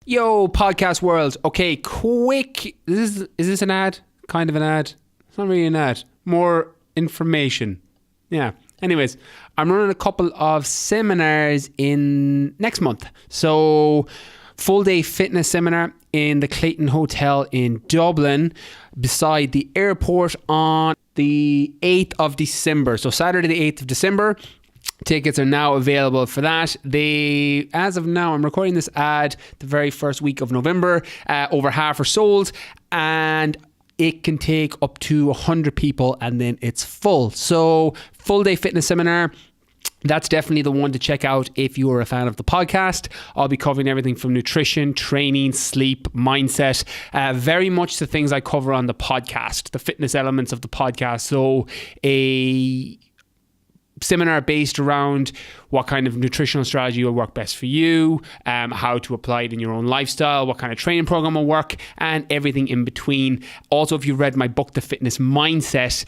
Yo, podcast world. Okay, quick. Is this an ad? Kind of an ad. It's not really an ad. More information. Yeah. Anyways, I'm running a couple of seminars in next month. So, full day fitness seminar in the Clayton Hotel in Dublin, beside the airport on the 8th of December. So Saturday the 8th of December. Tickets are now available for that. As of now, I'm recording this ad the very first week of November. Over half are sold, and it can take up to 100 people, and then it's full. So, full day fitness seminar. That's definitely the one to check out if you are a fan of the podcast. I'll be covering everything from nutrition, training, sleep, mindset, very much the things I cover on the podcast, the fitness elements of the podcast. So, a seminar based around what kind of nutritional strategy will work best for you, how to apply it in your own lifestyle, what kind of training program will work, and everything in between. Also, if you've read my book, The Fitness Mindset,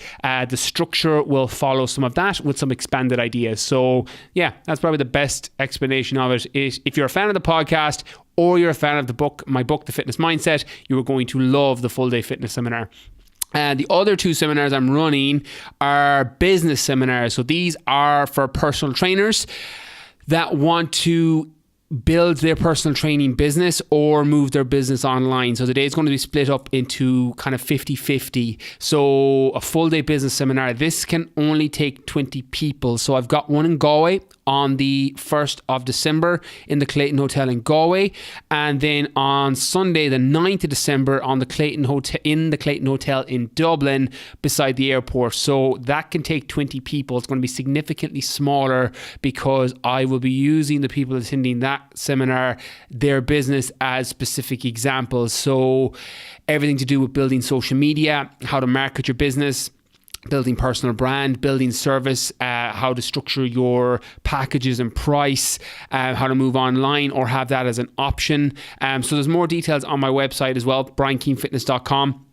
the structure will follow some of that with some expanded ideas. So yeah, that's probably the best explanation of it. If you're a fan of the podcast or you're a fan of the book, my book, The Fitness Mindset, you are going to love the full day fitness seminar. And the other two seminars I'm running are business seminars. So these are for personal trainers that want to build their personal training business or move their business online. So the day is going to be split up into kind of 50-50. So a full day business seminar, this can only take 20 people. So I've got one in Galway on the 1st of December in the Clayton Hotel in Galway. And then on Sunday, the 9th of December on the Clayton Hotel in Dublin beside the airport. So that can take 20 people. It's going to be significantly smaller because I will be using the people attending that seminar, their business as specific examples. So everything to do with building social media, how to market your business, building personal brand, building service, how to structure your packages and price, how to move online or have that as an option. So there's more details on my website as well, briankeenfitness.com.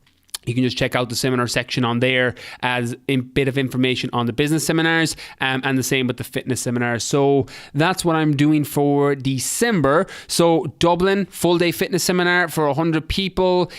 You can just check out the seminar section on there as a bit of information on the business seminars, and the same with the fitness seminars. So that's what I'm doing for December. So Dublin, full day fitness seminar for 100 people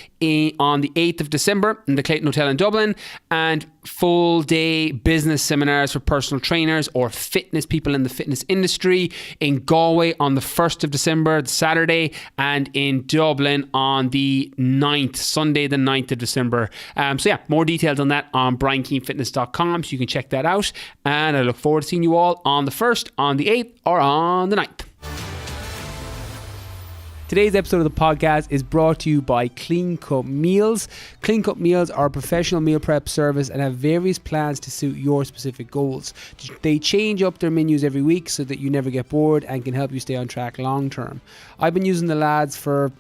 on the 8th of December in the Clayton Hotel in Dublin, and full day business seminars for personal trainers or fitness people in the fitness industry in Galway on the 1st of December, Saturday, and in Dublin on the 9th, Sunday the 9th of December. So yeah, more details on that on briankeenfitness.com, so you can check that out, and I look forward to seeing you all on the 1st, on the 8th, or on the 9th. Today's episode of the podcast is brought to you by Clean Cut Meals. Clean Cut Meals are a professional meal prep service and have various plans to suit your specific goals. They change up their menus every week so that you never get bored and can help you stay on track long term. I've been using the lads for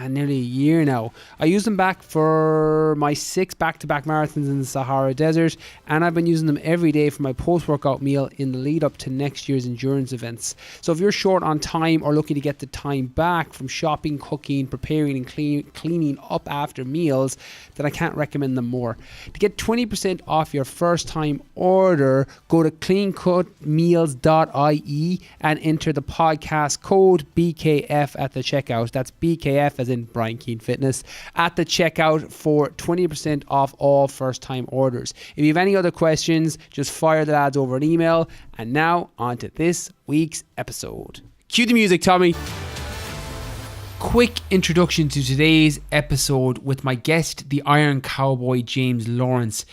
nearly a year now. I used them back for my 6 back-to-back marathons in the Sahara Desert, and I've been using them every day for my post-workout meal in the lead up to next year's endurance events. So if you're short on time or looking to get the time back from shopping, cooking, preparing and cleaning up after meals, then I can't recommend them more. To get 20% off your first time order, go to cleancutmeals.ie and enter the podcast code BKF at the checkout. That's BKF as in Brian Keane Fitness at the checkout for 20% off all first time orders. If you have any other questions, just fire the lads over an email. And now on to this week's episode. Cue the music, Tommy. Quick introduction to today's episode with my guest, the Iron Cowboy James Lawrence.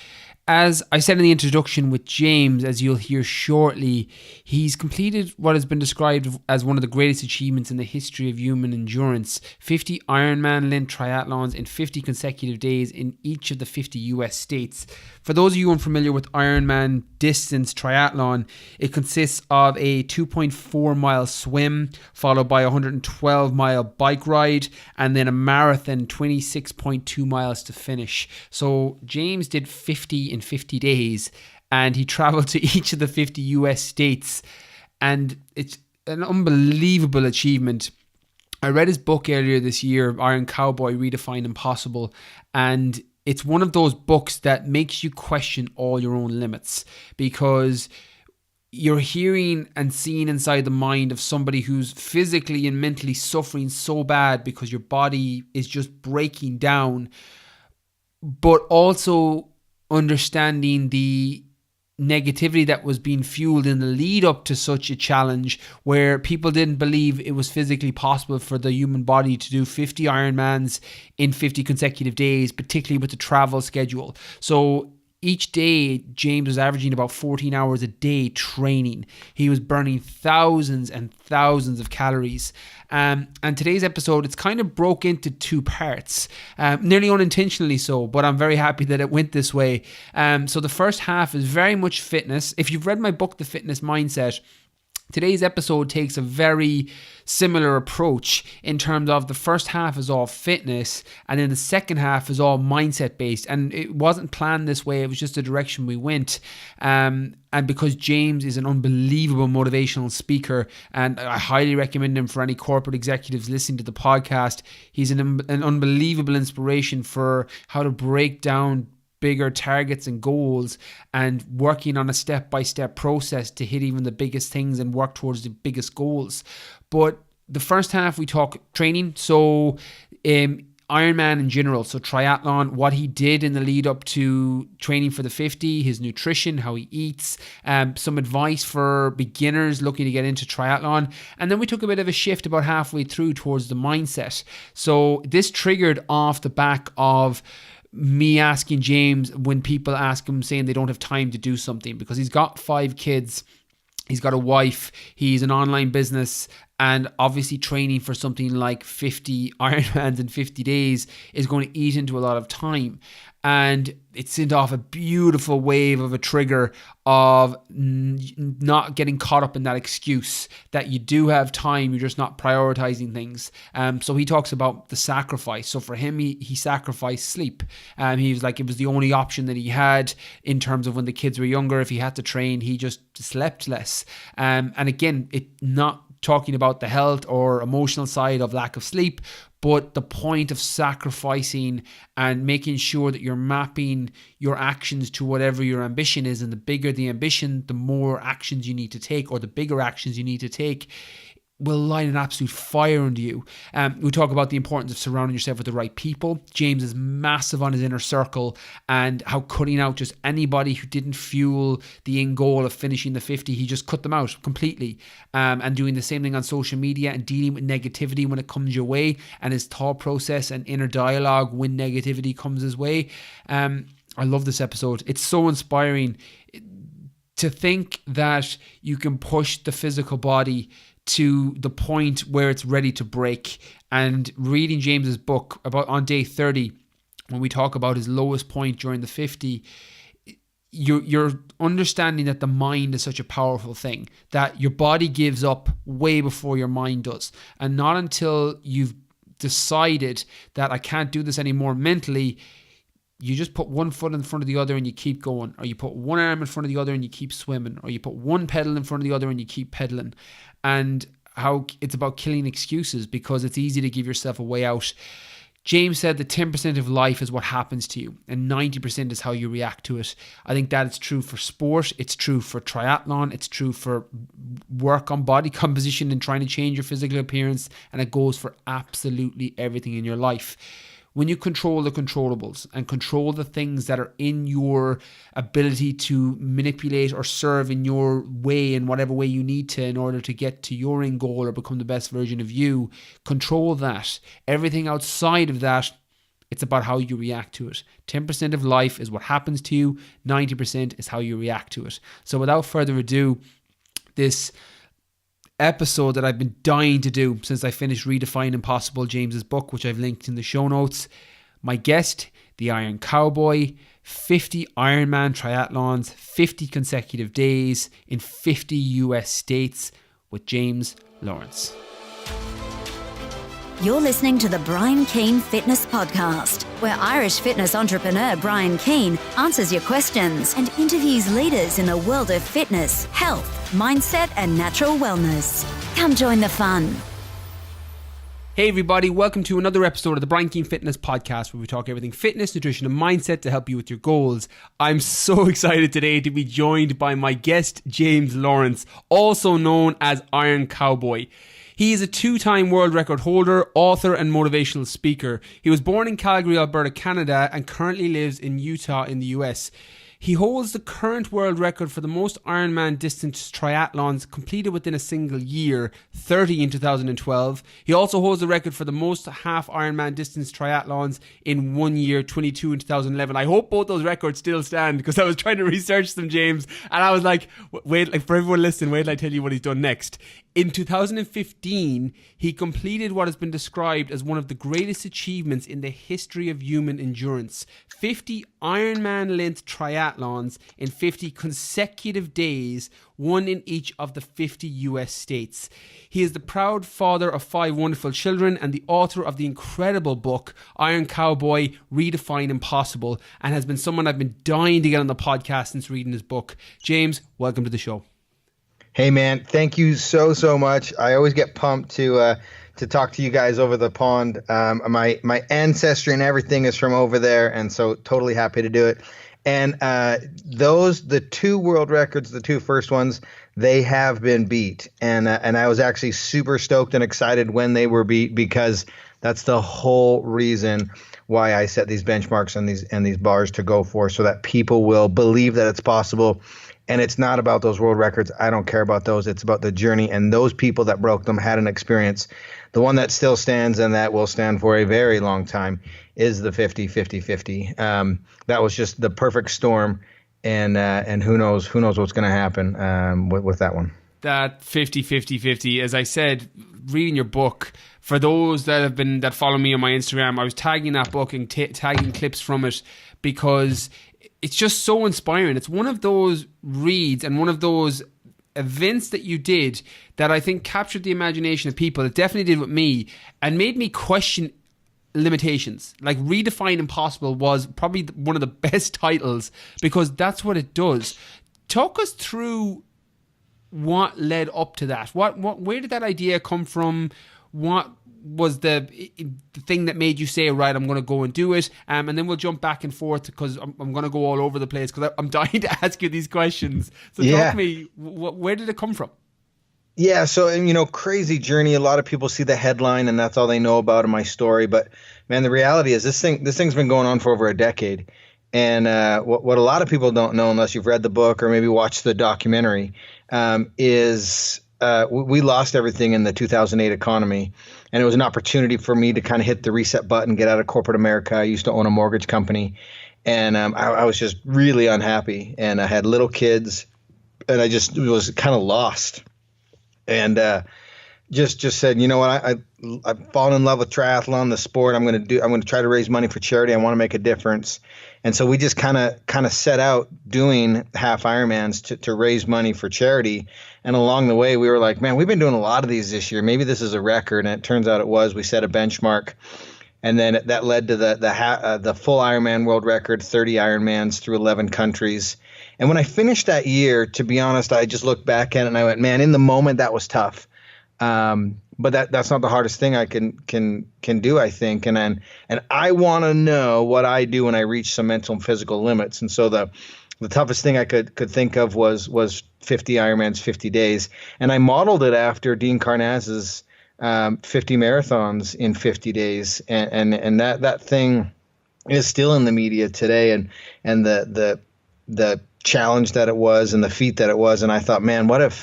As I said in the introduction with James, as you'll hear shortly, he's completed what has been described as one of the greatest achievements in the history of human endurance. 50 Ironman-length triathlons in 50 consecutive days in each of the 50 US states. For those of you unfamiliar with Ironman distance triathlon, it consists of a 2.4 mile swim, followed by a 112 mile bike ride, and then a marathon 26.2 miles to finish. So James did 50 in 50 days, and he traveled to each of the 50 US states, and it's an unbelievable achievement. I read his book earlier this year, Iron Cowboy Redefine Impossible, and it's one of those books that makes you question all your own limits, because you're hearing and seeing inside the mind of somebody who's physically and mentally suffering so bad because your body is just breaking down, but also understanding the negativity that was being fueled in the lead up to such a challenge, where people didn't believe it was physically possible for the human body to do 50 Ironmans in 50 consecutive days, particularly with the travel schedule. So each day, James was averaging about 14 hours a day training. He was burning thousands and thousands of calories. And today's episode, it's kind of broke into two parts, nearly unintentionally so, but I'm very happy that it went this way. So the first half is very much fitness. If you've read my book, The Fitness Mindset, today's episode takes a very similar approach in terms of the first half is all fitness and then the second half is all mindset based. And it wasn't planned this way. It was just the direction we went. And because James is an unbelievable motivational speaker, and I highly recommend him for any corporate executives listening to the podcast, he's an unbelievable inspiration for how to break down bigger targets and goals and working on a step-by-step process to hit even the biggest things and work towards the biggest goals. But the first half we talk training, so Ironman in general, so triathlon, what he did in the lead up to training for the 50, his nutrition, how he eats, some advice for beginners looking to get into triathlon. And then we took a bit of a shift about halfway through towards the mindset. So this triggered off the back of me asking James when people ask him saying they don't have time to do something, because he's got 5 kids, he's got a wife, he's an online business, and obviously training for something like 50 Ironmans in 50 days is going to eat into a lot of time. And it sent off a beautiful wave of a trigger of not getting caught up in that excuse that you do have time, you're just not prioritizing things. So he talks about the sacrifice. So for him, he sacrificed sleep. He was like, it was the only option that he had in terms of when the kids were younger. If he had to train, he just slept less. And again, it not talking about the health or emotional side of lack of sleep, but the point of sacrificing and making sure that you're mapping your actions to whatever your ambition is. And the bigger the ambition, the more actions you need to take, or the bigger actions you need to take, will light an absolute fire under you. We talk about the importance of surrounding yourself with the right people. James is massive on his inner circle, and how cutting out just anybody who didn't fuel the end goal of finishing the 50, he just cut them out completely. And doing the same thing on social media and dealing with negativity when it comes your way, and his thought process and inner dialogue when negativity comes his way. I love this episode. It's so inspiring to think that you can push the physical body to the point where it's ready to break. And reading James's book about on day 30, when we talk about his lowest point during the 50, you're understanding that the mind is such a powerful thing, that your body gives up way before your mind does. And not until you've decided that I can't do this anymore mentally, you just put one foot in front of the other and you keep going, or you put one arm in front of the other and you keep swimming, or you put one pedal in front of the other and you keep pedaling. And how it's about killing excuses, because it's easy to give yourself a way out. James said that 10% of life is what happens to you, and 90% is how you react to it. I think that is true for sport, it's true for triathlon, it's true for work on body composition and trying to change your physical appearance, and it goes for absolutely everything in your life. When you control the controllables and control the things that are in your ability to manipulate or serve in your way, in whatever way you need to in order to get to your end goal or become the best version of you, control that. Everything outside of that, it's about how you react to it. 10% of life is what happens to you. 90% is how you react to it. So without further ado, this episode that I've been dying to do since I finished Redefine Impossible, James's book, which I've linked in the show notes. My guest, the Iron Cowboy, 50 Ironman triathlons, 50 consecutive days in 50 US states, with James Lawrence. You're listening to the Brian Keane Fitness Podcast, where Irish fitness entrepreneur Brian Keane answers your questions and interviews leaders in the world of fitness, health, mindset, and natural wellness. Come join the fun. Hey everybody, welcome to another episode of the Brian Keane Fitness Podcast, where we talk everything fitness, nutrition and mindset to help you with your goals. I'm so excited today to be joined by my guest, James Lawrence, also known as Iron Cowboy. He is a two-time world record holder, author and motivational speaker. He was born in Calgary, Alberta, Canada, and currently lives in Utah in the US. He holds the current world record for the most Ironman distance triathlons completed within a single year, 30 in 2012. He also holds the record for the most half Ironman distance triathlons in 1 year, 22 in 2011. I hope both those records still stand, because I was trying to research them, James, and I was like, wait, like for everyone listening, wait till I tell you what he's done next. In 2015, he completed what has been described as one of the greatest achievements in the history of human endurance. 50 Ironman-length triathlons in 50 consecutive days, one in each of the 50 US states. He is the proud father of 5 wonderful children and the author of the incredible book, Iron Cowboy, Redefine Impossible, and has been someone I've been dying to get on the podcast since reading his book. James, welcome to the show. Hey man, thank you so much. I always get pumped to talk to you guys over the pond. My ancestry and everything is from over there, and so totally happy to do it. And the 2 world records, the 2 first ones, they have been beat, and I was actually super stoked and excited when they were beat, because that's the whole reason why I set these benchmarks and these bars to go for, so that people will believe that it's possible. And it's not about those world records. I don't care about those. It's about the journey. And those people that broke them had an experience. The one that still stands and that will stand for a very long time is the 50-50-50. That was just the perfect storm. And who knows what's going to happen with that one. That 50-50-50, as I said, reading your book, for those that follow me on my Instagram, I was tagging that book and tagging clips from it, because it's just so inspiring. It's one of those reads and one of those events that you did that I think captured the imagination of people. It definitely did with me, and made me question limitations. Like Redefine Impossible was probably one of the best titles, because that's what it does. Talk us through what led up to that. Where did that idea come from? What was the thing that made you say, right, I'm going to go and do it? And then we'll jump back and forth, because I'm going to go all over the place, because I'm dying to ask you these questions. So talk to me, where did it come from? Yeah, so, crazy journey. A lot of people see the headline and that's all they know about in my story. But man, the reality is this thing's been going on for over a decade. And what a lot of people don't know, unless you've read the book or maybe watched the documentary, is we lost everything in the 2008 economy. And it was an opportunity for me to kind of hit the reset button, get out of corporate America. I used to own a mortgage company, and I was just really unhappy. And I had little kids, and I just was kind of lost. And just said, you know what, I've fallen in love with triathlon, the sport. I'm going to try to raise money for charity. I want to make a difference. And so we just kind of set out doing half Ironmans to raise money for charity. And along the way, we were like, man, we've been doing a lot of these this year. Maybe this is a record. And it turns out it was. We set a benchmark. And then that led to the full Ironman world record, 30 Ironmans through 11 countries. And when I finished that year, to be honest, I just looked back at it and I went, man, in the moment, that was tough. But that's not the hardest thing I can do, I think. And I want to know what I do when I reach some mental and physical limits. And so the toughest thing I could think of was 50 Ironmans, 50 days. And I modeled it after Dean Karnazes' 50 marathons in 50 days. And that thing is still in the media today. And the challenge that it was and the feat that it was. And I thought, man, what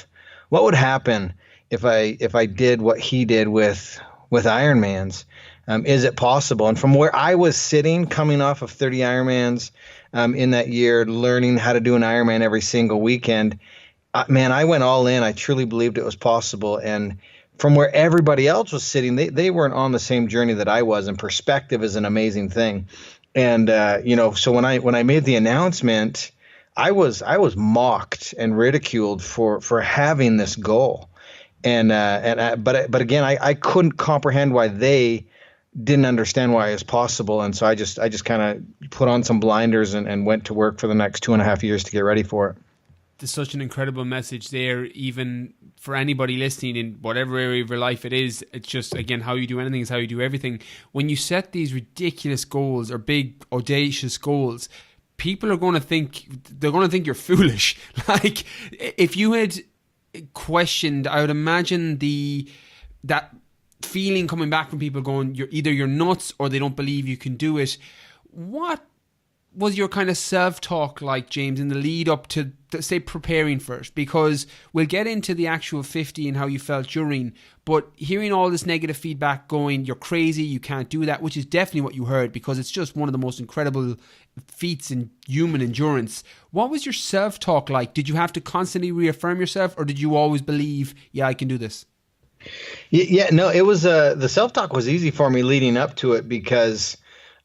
would happen if I did what he did with Ironmans? Is it possible? And from where I was sitting, coming off of 30 Ironmans in that year, learning how to do an Ironman every single weekend, man, I went all in. I truly believed it was possible. And from where everybody else was sitting, they weren't on the same journey that I was. And perspective is an amazing thing. And so when I made the announcement, I was mocked and ridiculed for having this goal. But again, I couldn't comprehend why they didn't understand why it was possible. And so I just kind of put on some blinders and went to work for the next 2.5 years to get ready for it. there's such an incredible message there, even for anybody listening in whatever area of your life it is. It's just, again, how you do anything is how you do everything. When you set these ridiculous goals or big, audacious goals, people are going to think, you're foolish. Like, if you had questioned, I would imagine that feeling coming back from people going, you're nuts or they don't believe you can do it. What was your kind of self-talk like, James, in the lead up to say, preparing for it? Because we'll get into the actual 50 and how you felt during, but hearing all this negative feedback going, you're crazy, you can't do that, which is definitely what you heard, because it's just one of the most incredible feats in human endurance. What was your self-talk like? Did you have to constantly reaffirm yourself, or did you always believe, yeah, I can do this? Yeah, no, it was the self-talk was easy for me leading up to it, because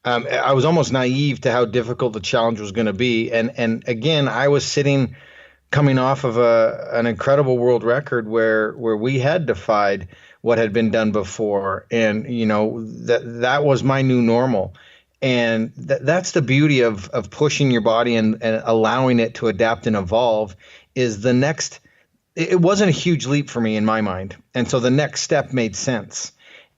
I was almost naive to how difficult the challenge was going to be. And again, I was coming off of an incredible world record where we had defied what had been done before. And, that was my new normal. And that's the beauty of pushing your body and allowing it to adapt and evolve. Is the next, it wasn't a huge leap for me in my mind. And so the next step made sense.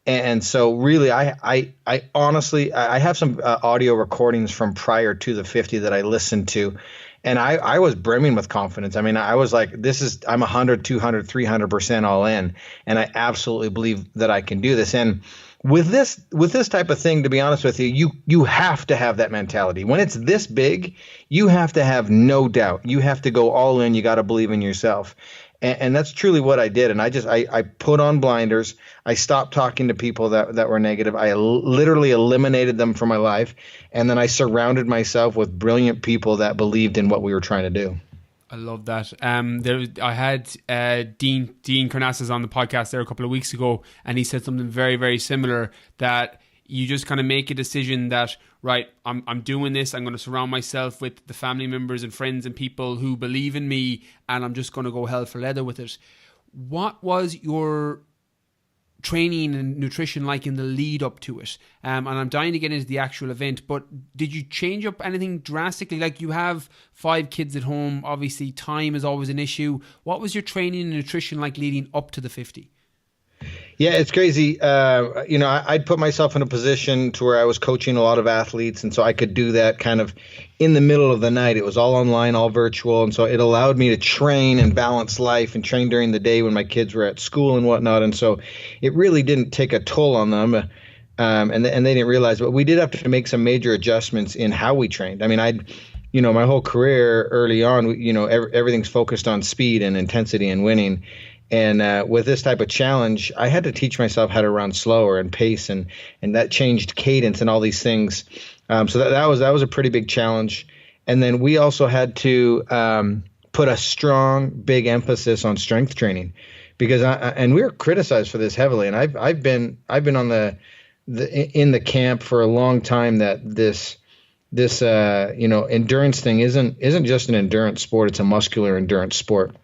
And so really, I honestly, I have some audio recordings from prior to the 50 that I listened to, and I was brimming with confidence. I mean, I was like, I'm 100, 200, 300% all in, and I absolutely believe that I can do this. And with this type of thing, to be honest with you, you have to have that mentality. When it's this big, you have to have no doubt. You have to go all in. You got to believe in yourself. And that's truly what I did. And I put on blinders. I stopped talking to people that were negative. I literally eliminated them from my life. And then I surrounded myself with brilliant people that believed in what we were trying to do. I love that. I had Dean Karnazes on the podcast there a couple of weeks ago, and he said something very, very similar, that you just kind of make a decision that, right, I'm doing this. I'm going to surround myself with the family members and friends and people who believe in me, and I'm just going to go hell for leather with it. What was your training and nutrition like in the lead up to it? And I'm dying to get into the actual event, but did you change up anything drastically? Like, you have 5 kids at home. Obviously, time is always an issue. What was your training and nutrition like leading up to the 50? Yeah, it's crazy. I'd put myself in a position to where I was coaching a lot of athletes, and so I could do that kind of in the middle of the night. It was all online, all virtual, and so it allowed me to train and balance life and train during the day when my kids were at school and whatnot. And so it really didn't take a toll on them, and they didn't realize. But we did have to make some major adjustments in how we trained. I mean, my whole career early on, everything's focused on speed and intensity and winning. And with this type of challenge, I had to teach myself how to run slower and pace, and that changed cadence and all these things. So that was a pretty big challenge. And then we also had to put a strong, big emphasis on strength training, because and we were criticized for this heavily. And I've been on in the camp for a long time that this endurance thing isn't just an endurance sport; it's a muscular endurance sport.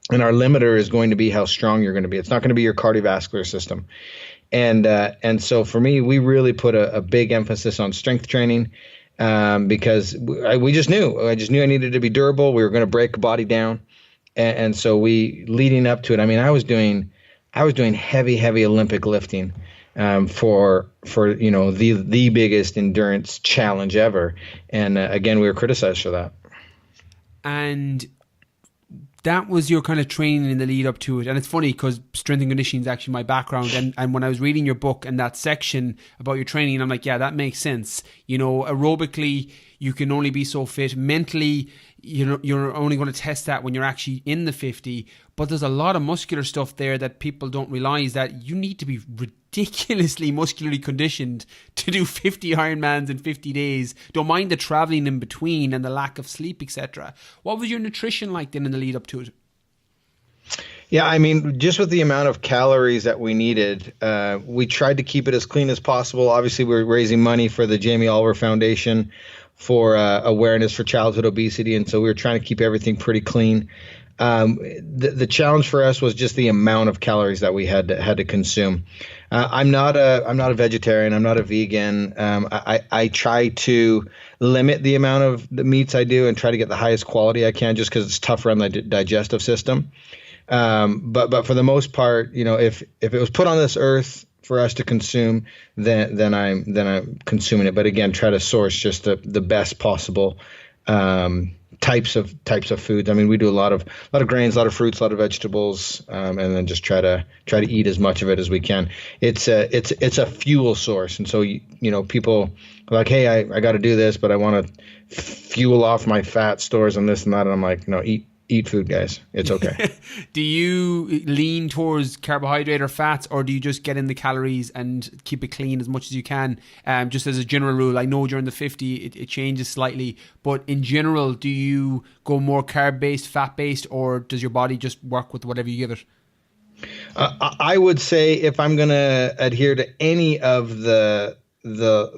And our limiter is going to be how strong you're going to be. It's not going to be your cardiovascular system. And so for me, we really put a big emphasis on strength training, because I just knew I needed to be durable. We were going to break a body down. And so leading up to it, I mean, I was doing heavy Olympic lifting for the biggest endurance challenge ever. And again, we were criticized for that. And that was your kind of training in the lead up to it. And it's funny because strength and conditioning is actually my background. And when I was reading your book and that section about your training, I'm like, yeah, that makes sense. Aerobically, you can only be so fit. Mentally, you're only going to test that when you're actually in the 50. But there's a lot of muscular stuff there that people don't realize, that you need to be ridiculously muscularly conditioned to do 50 Ironmans in 50 days. Don't mind the traveling in between and the lack of sleep, etc. What was your nutrition like then in the lead up to it? Yeah, I mean, just with the amount of calories that we needed, we tried to keep it as clean as possible. Obviously, we're raising money for the Jamie Oliver Foundation for awareness for childhood obesity, and so we were trying to keep everything pretty clean. The challenge for us was just the amount of calories that we had to consume. I'm not a vegetarian. I'm not a vegan. I try to limit the amount of the meats I do and try to get the highest quality I can, just because it's tougher on the digestive system. But for the most part, if it was put on this earth for us to consume, then I'm consuming it. But again, try to source just the best possible types of foods. I mean, we do a lot of grains, a lot of fruits, a lot of vegetables, and then just try to eat as much of it as we can. It's a fuel source, and so people are like, hey, I got to do this, but I want to fuel off my fat stores and this and that. And I'm like, no, eat food, guys. It's okay. Do you lean towards carbohydrate or fats, or do you just get in the calories and keep it clean as much as you can? Just as a general rule, I know during the 50 it changes slightly, but in general, do you go more carb-based, fat-based, or does your body just work with whatever you give it? I would say if I'm going to adhere to any of the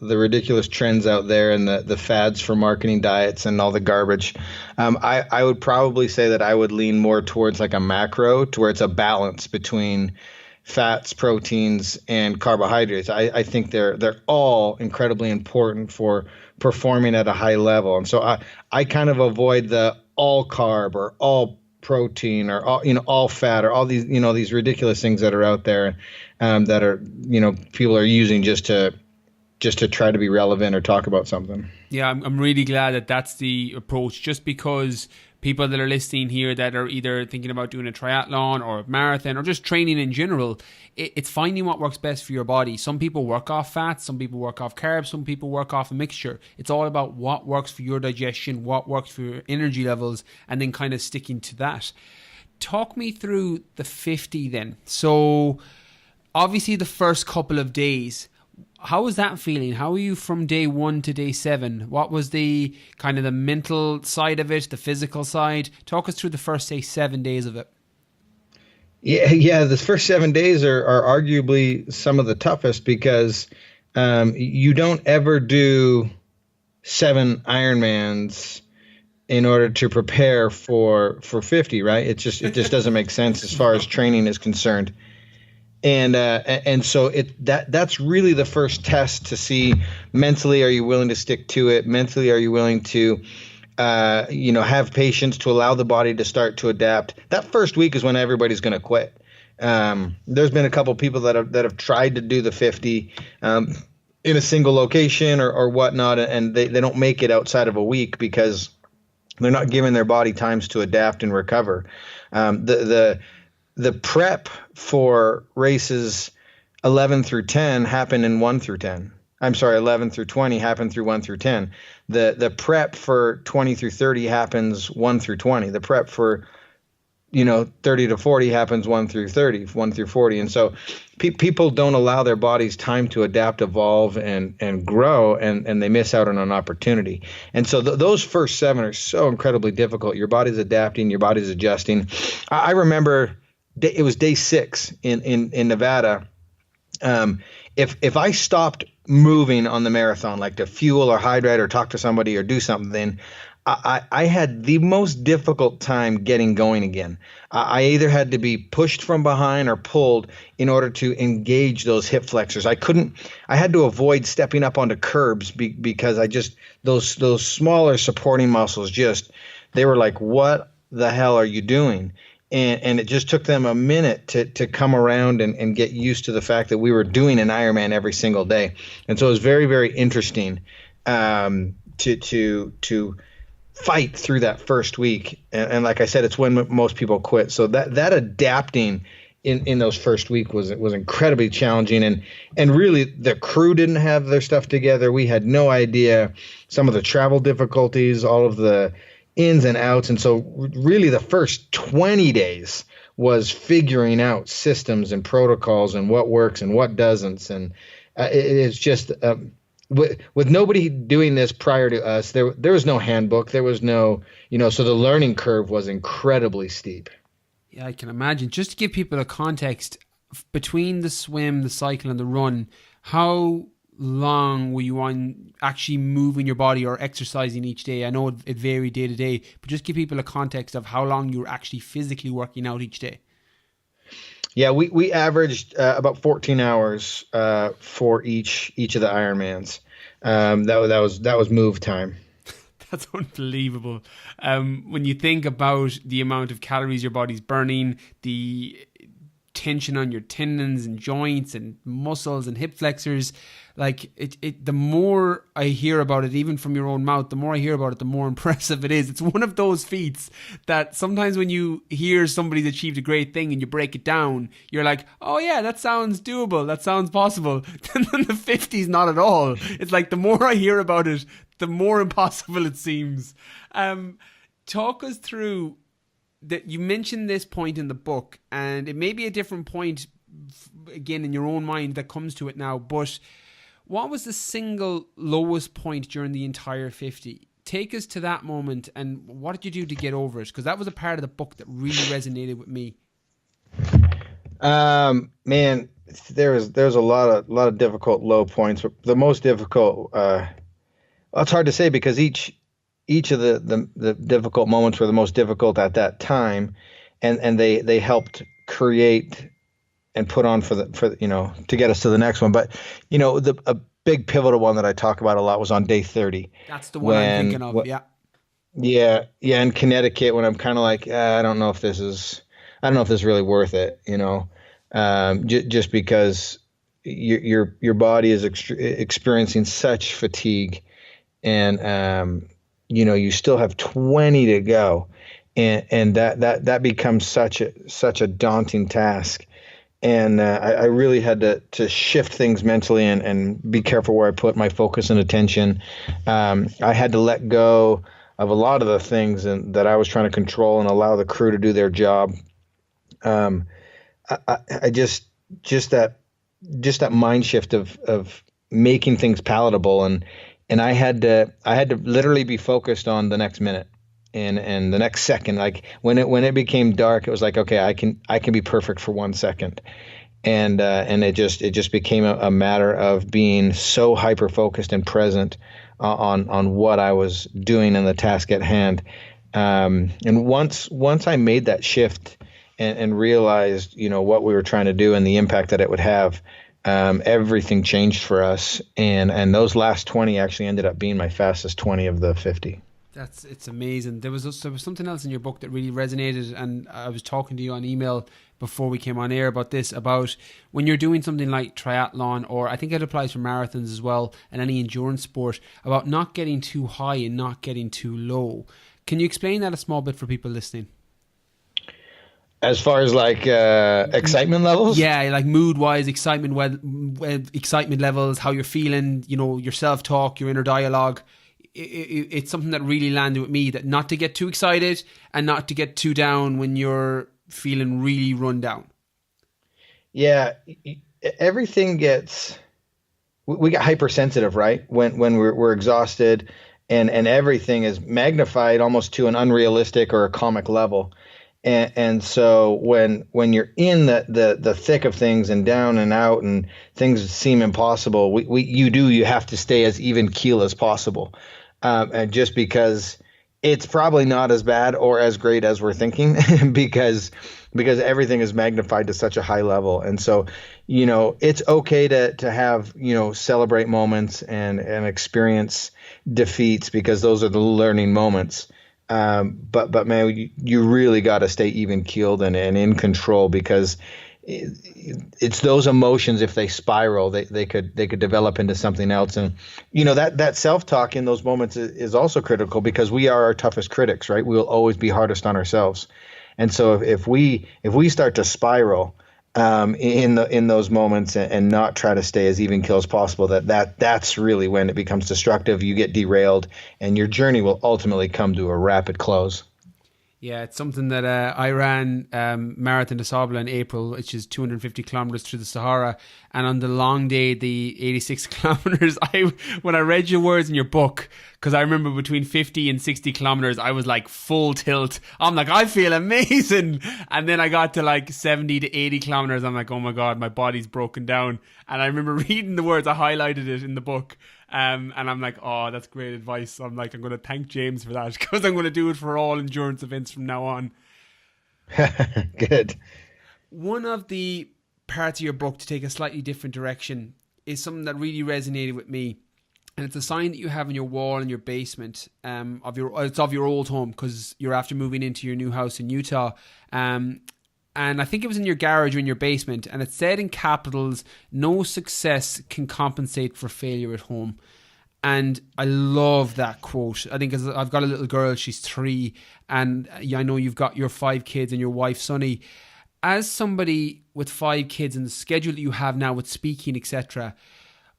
ridiculous trends out there and the fads for marketing diets and all the garbage, I would probably say that I would lean more towards like a macro, to where it's a balance between fats, proteins, and carbohydrates. I think they're all incredibly important for performing at a high level. And so I kind of avoid the all carb or all protein or all fat or all these these ridiculous things that are out there that are people are using just to try to be relevant or talk about something. Yeah, I'm really glad that that's the approach, just because people that are listening here that are either thinking about doing a triathlon or a marathon or just training in general, it's finding what works best for your body. Some people work off fats, some people work off carbs, some people work off a mixture. It's all about what works for your digestion, what works for your energy levels, and then kind of sticking to that. Talk me through the 50 then. So obviously the first couple of days, how was that feeling? How were you from day 1 to day 7? What was the kind of the mental side of it, the physical side? Talk us through the first, say, 7 days of it. Yeah. The first 7 days are arguably some of the toughest, because you don't ever do 7 Ironmans in order to prepare for 50, right? It just doesn't make sense as far as training is concerned. And so that's really the first test to see mentally, are you willing to stick to it? Mentally, are you willing to, have patience to allow the body to start to adapt? That first week is when everybody's going to quit. There's been a couple people that have tried to do the 50 in a single location or whatnot, and they don't make it outside of a week because they're not giving their body times to adapt and recover. The prep for races 11 through 10 happened in 1 through 10. I'm sorry, 11 through 20 happened through 1 through 10. The prep for 20 through 30 happens 1 through 20. The prep for 30 to 40 happens 1 through 30, 1 through 40. And so people don't allow their bodies time to adapt, evolve, and grow, and they miss out on an opportunity. And so those first 7 are so incredibly difficult. Your body's adapting, your body's adjusting. I remember it was day 6 in Nevada. If I stopped moving on the marathon, like to fuel or hydrate or talk to somebody or do something, I had the most difficult time getting going again. I either had to be pushed from behind or pulled in order to engage those hip flexors. I had to avoid stepping up onto curbs because those smaller supporting muscles they were like, what the hell are you doing? And it just took them a minute to come around and get used to the fact that we were doing an Ironman every single day. And so it was very, very interesting to fight through that first week. And like I said, it's when most people quit. So that adapting in those first week was incredibly challenging. And really, the crew didn't have their stuff together. We had no idea some of the travel difficulties, all of the ins and outs. And so really the first 20 days was figuring out systems and protocols and what works and what doesn't. And it's just with nobody doing this prior to us, there was no handbook. There was no, so the learning curve was incredibly steep. Yeah, I can imagine. Just to give people a context, between the swim, the cycle, and the run, how long were you on actually moving your body or exercising each day? I know it varied day to day, but just give people a context of how long you were actually physically working out each day. Yeah, we averaged about 14 hours for each of the Ironmans. That was move time. That's unbelievable. When you think about the amount of calories your body's burning, the tension on your tendons and joints and muscles and hip flexors, like the more I hear about it, even from your own mouth, the more I hear about it, the more impressive it is. It's one of those feats that sometimes when you hear somebody's achieved a great thing and you break it down, you're like, oh yeah, that sounds doable, that sounds possible. And then the 50s, not at all. It's like the more I hear about it, the more impossible it seems. Talk us through that. You mentioned this point in the book, and it may be a different point again in your own mind that comes to it now, but what was the single lowest point during the entire 50? Take us to that moment, and what did you do to get over it? Because that was a part of the book that really resonated with me. Man, there's a lot of difficult low points. The most difficult, it's hard to say because each of the difficult moments were the most difficult at that time, and they helped create and put on for to get us to the next one. But a big pivotal one that I talk about a lot was on day 30. That's the one I'm thinking of. Yeah. In Connecticut, when I'm kind of like, I don't know if this is really worth it. Just because your body is experiencing such fatigue, and you still have 20 to go, and that becomes such a daunting task. And I really had to shift things mentally and be careful where I put my focus and attention. I had to let go of a lot of the things that I was trying to control and allow the crew to do their job. I just that mind shift of making things palatable, and I had to literally be focused on the next minute and the next second. Like when it became dark, it was like, okay, I can be perfect for 1 second. And it just became a matter of being so hyper focused and present on what I was doing and the task at hand. And once I made that shift and realized, what we were trying to do and the impact that it would have, everything changed for us. And those last 20 actually ended up being my fastest 20 of the 50. It's amazing. There was something else in your book that really resonated, and I was talking to you on email before we came on air about when you're doing something like triathlon, or I think it applies for marathons as well, and any endurance sport, about not getting too high and not getting too low. Can you explain that a small bit for people listening? As far as like excitement levels? Yeah, like mood-wise, excitement levels, how you're feeling, your self-talk, your inner dialogue. It's something that really landed with me, that not to get too excited and not to get too down when you're feeling really run down. Yeah, everything we get hypersensitive, right? When we're exhausted, and everything is magnified almost to an unrealistic or a comic level. And so when you're in the thick of things and down and out and things seem impossible, you have to stay as even keel as possible. And just because it's probably not as bad or as great as we're thinking, because everything is magnified to such a high level. And so, it's okay to have, celebrate moments and experience defeats, because those are the learning moments. But man, you really got to stay even keeled and in control, because it's those emotions, if they spiral, they could develop into something else. And that self-talk in those moments is also critical, because we are our toughest critics, right? We will always be hardest on ourselves. And so if we start to spiral in those moments and not try to stay as even keel as possible, that's really when it becomes destructive. You get derailed, and your journey will ultimately come to a rapid close. Yeah, it's something that I ran Marathon des Sables in April, which is 250 kilometers through the Sahara. And on the long day, the 86 kilometers, when I read your words in your book, because I remember between 50 and 60 kilometers, I was like full tilt. I'm like, I feel amazing. And then I got to like 70 to 80 kilometers. I'm like, oh my God, my body's broken down. And I remember reading the words, I highlighted it in the book. And I'm like, oh, that's great advice. I'm like, I'm going to thank James for that, because I'm going to do it for all endurance events from now on. Good. One of the parts of your book, to take a slightly different direction, is something that really resonated with me. And it's a sign that you have in your wall in your basement it's of your old home, because you're after moving into your new house in Utah. And I think it was in your garage or in your basement. And it said in capitals, "No success can compensate for failure at home." And I love that quote. I think, as I've got a little girl, she's 3. And I know you've got your 5 kids and your wife, Sunny. As somebody with 5 kids and the schedule that you have now with speaking, etc.,